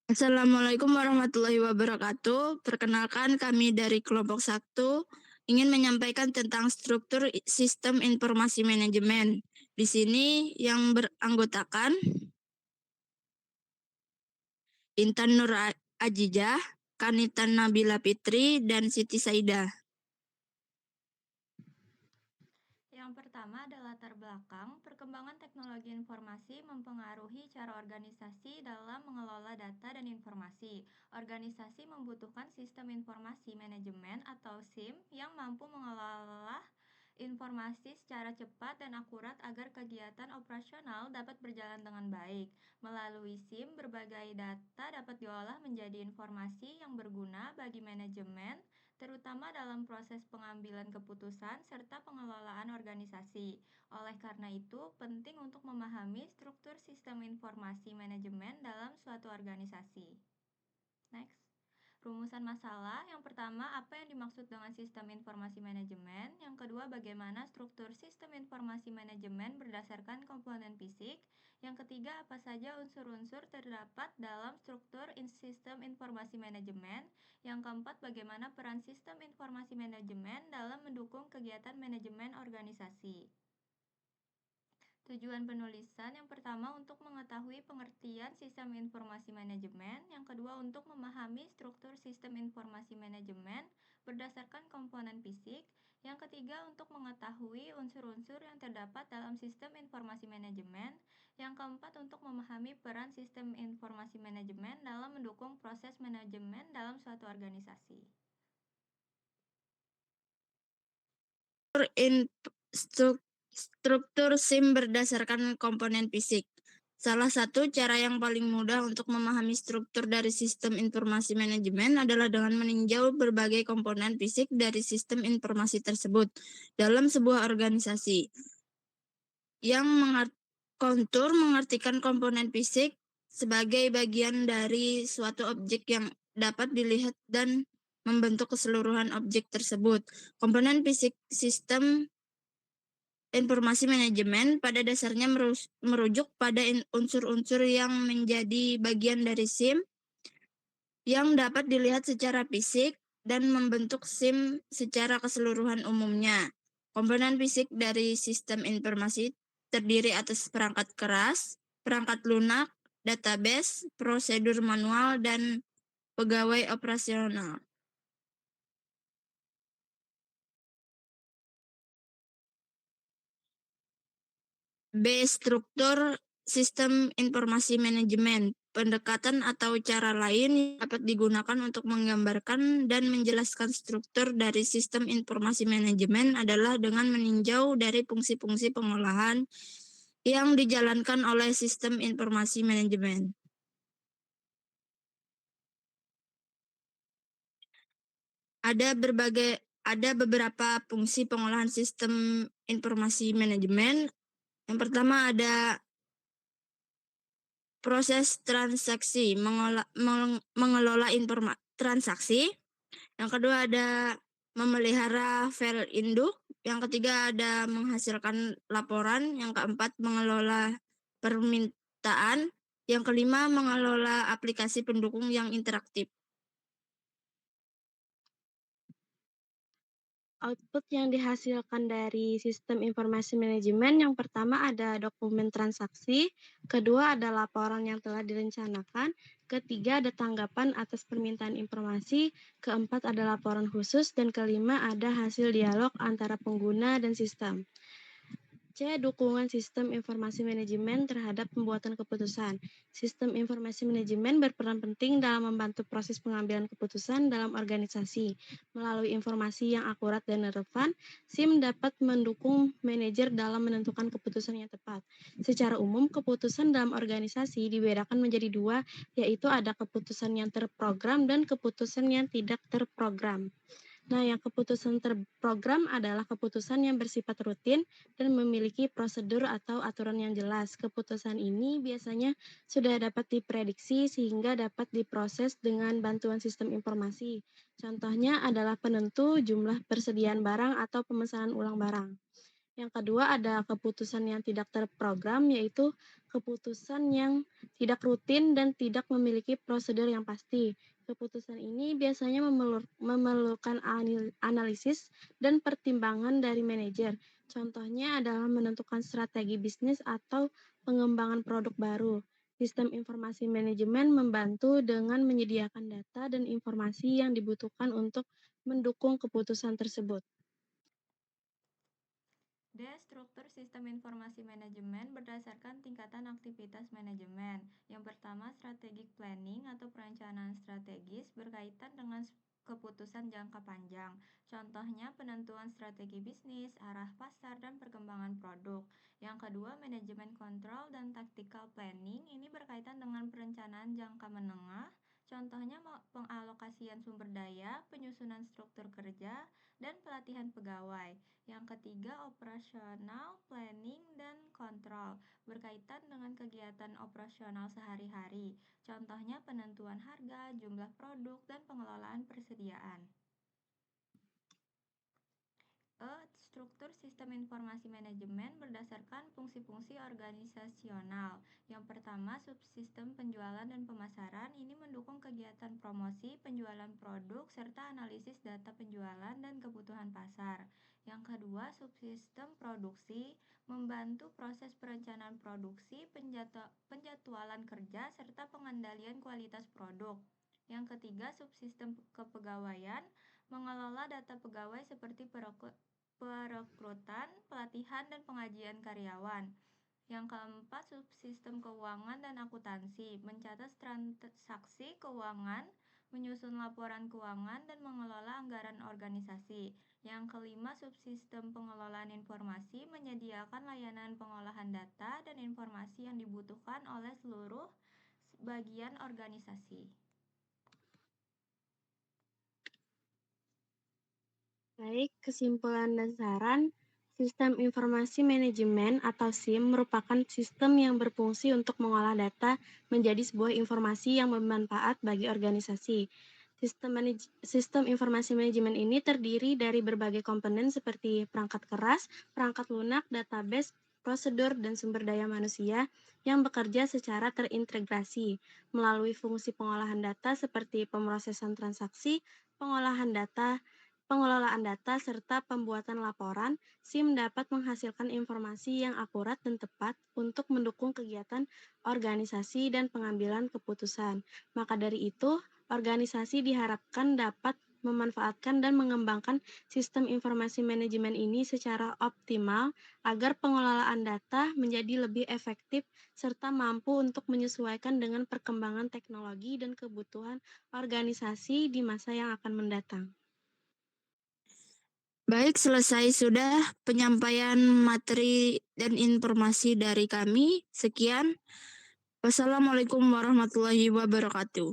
Assalamualaikum warahmatullahi wabarakatuh. Perkenalkan kami dari kelompok 1 ingin menyampaikan tentang struktur sistem informasi manajemen. Di sini yang beranggotakan Intan Nur Ajijah, Kanitan Nabila Fitri, dan Siti Saidah. Yang pertama adalah latar belakang, perkembangan teknologi informasi mempengaruhi cara organisasi dalam mengelola data dan informasi. Organisasi membutuhkan sistem informasi manajemen atau SIM yang mampu mengelola informasi secara cepat dan akurat agar kegiatan operasional dapat berjalan dengan baik. Melalui SIM, berbagai data dapat diolah menjadi informasi yang berguna bagi manajemen, terutama dalam proses pengambilan keputusan serta pengelolaan organisasi. Oleh karena itu, penting untuk memahami struktur sistem informasi manajemen dalam suatu organisasi. Next. Rumusan masalah. Yang pertama, apa yang dimaksud dengan sistem informasi manajemen? Yang kedua, bagaimana struktur sistem informasi manajemen berdasarkan komponen fisik? Yang ketiga, apa saja unsur-unsur terdapat dalam struktur sistem informasi manajemen? Yang keempat, bagaimana peran sistem informasi manajemen dalam mendukung kegiatan manajemen organisasi? Tujuan penulisan yang pertama untuk mengetahui pengertian sistem informasi manajemen, yang kedua untuk memahami struktur sistem informasi manajemen berdasarkan komponen fisik, yang ketiga untuk mengetahui unsur-unsur yang terdapat dalam sistem informasi manajemen, yang keempat untuk memahami peran sistem informasi manajemen dalam mendukung proses manajemen dalam suatu organisasi. Struktur SIM berdasarkan komponen fisik. Salah satu cara yang paling mudah untuk memahami struktur dari sistem informasi manajemen adalah dengan meninjau berbagai komponen fisik dari sistem informasi tersebut dalam sebuah organisasi. Kontur mengartikan komponen fisik sebagai bagian dari suatu objek yang dapat dilihat dan membentuk keseluruhan objek tersebut. Komponen fisik sistem informasi manajemen pada dasarnya merujuk pada unsur-unsur yang menjadi bagian dari SIM yang dapat dilihat secara fisik dan membentuk SIM secara keseluruhan umumnya. Komponen fisik dari sistem informasi terdiri atas perangkat keras, perangkat lunak, database, prosedur manual, dan pegawai operasional. B. Struktur sistem informasi manajemen. Pendekatan atau cara lain yang dapat digunakan untuk menggambarkan dan menjelaskan struktur dari sistem informasi manajemen adalah dengan meninjau dari fungsi-fungsi pengolahan yang dijalankan oleh sistem informasi manajemen. Ada beberapa fungsi pengolahan sistem informasi manajemen. Yang pertama ada proses transaksi, mengelola transaksi. Yang kedua ada memelihara file induk. Yang ketiga ada menghasilkan laporan. Yang keempat mengelola permintaan. Yang kelima mengelola aplikasi pendukung yang interaktif. Output yang dihasilkan dari sistem informasi manajemen yang pertama ada dokumen transaksi, kedua ada laporan yang telah direncanakan, ketiga ada tanggapan atas permintaan informasi, keempat ada laporan khusus, dan kelima ada hasil dialog antara pengguna dan sistem. C. Dukungan sistem informasi manajemen terhadap pembuatan keputusan. Sistem informasi manajemen berperan penting dalam membantu proses pengambilan keputusan dalam organisasi. Melalui informasi yang akurat dan relevan, SIM dapat mendukung manajer dalam menentukan keputusan yang tepat. Secara umum, keputusan dalam organisasi dibedakan menjadi dua, yaitu ada keputusan yang terprogram dan keputusan yang tidak terprogram. Nah, yang keputusan terprogram adalah keputusan yang bersifat rutin dan memiliki prosedur atau aturan yang jelas. Keputusan ini biasanya sudah dapat diprediksi sehingga dapat diproses dengan bantuan sistem informasi. Contohnya adalah penentu jumlah persediaan barang atau pemesanan ulang barang. Yang kedua ada keputusan yang tidak terprogram, yaitu keputusan yang tidak rutin dan tidak memiliki prosedur yang pasti. Keputusan ini biasanya memerlukan analisis dan pertimbangan dari manajer. Contohnya adalah menentukan strategi bisnis atau pengembangan produk baru. Sistem informasi manajemen membantu dengan menyediakan data dan informasi yang dibutuhkan untuk mendukung keputusan tersebut. D. Struktur sistem informasi manajemen berdasarkan tingkatan aktivitas manajemen. Yang pertama, strategic planning atau perencanaan strategis berkaitan dengan keputusan jangka panjang. Contohnya penentuan strategi bisnis, arah pasar, dan perkembangan produk. Yang kedua, manajemen kontrol dan tactical planning. Ini berkaitan dengan perencanaan jangka menengah. Contohnya pengalokasian sumber daya, penyusunan struktur kerja, dan pelatihan pegawai. Yang ketiga, operasional, planning, dan kontrol berkaitan dengan kegiatan operasional sehari-hari. Contohnya penentuan harga, jumlah produk, dan pengelolaan persediaan. Struktur sistem informasi manajemen berdasarkan fungsi-fungsi organisasional. Yang pertama, subsistem penjualan dan pemasaran. Ini mendukung kegiatan promosi, penjualan produk, serta analisis data penjualan dan kebutuhan pasar. Yang kedua, subsistem produksi membantu proses perencanaan produksi, penjadwalan kerja, serta pengendalian kualitas produk. Yang ketiga, subsistem kepegawaian mengelola data pegawai seperti perekrutan, pelatihan, dan pengajian karyawan. Yang keempat, subsistem keuangan dan akuntansi, mencatat transaksi keuangan, menyusun laporan keuangan, dan mengelola anggaran organisasi. Yang kelima, subsistem pengelolaan informasi, menyediakan layanan pengolahan data dan informasi yang dibutuhkan oleh seluruh bagian organisasi. Baik, kesimpulan dan saran, sistem informasi manajemen atau SIM merupakan sistem yang berfungsi untuk mengolah data menjadi sebuah informasi yang bermanfaat bagi organisasi. Sistem informasi manajemen ini terdiri dari berbagai komponen seperti perangkat keras, perangkat lunak, database, prosedur, dan sumber daya manusia yang bekerja secara terintegrasi melalui fungsi pengolahan data seperti pemrosesan transaksi, pengolahan data, pengelolaan data, serta pembuatan laporan. SIM dapat menghasilkan informasi yang akurat dan tepat untuk mendukung kegiatan organisasi dan pengambilan keputusan. Maka dari itu, organisasi diharapkan dapat memanfaatkan dan mengembangkan sistem informasi manajemen ini secara optimal agar pengelolaan data menjadi lebih efektif serta mampu untuk menyesuaikan dengan perkembangan teknologi dan kebutuhan organisasi di masa yang akan mendatang. Baik, selesai sudah penyampaian materi dan informasi dari kami. Sekian. Wassalamualaikum warahmatullahi wabarakatuh.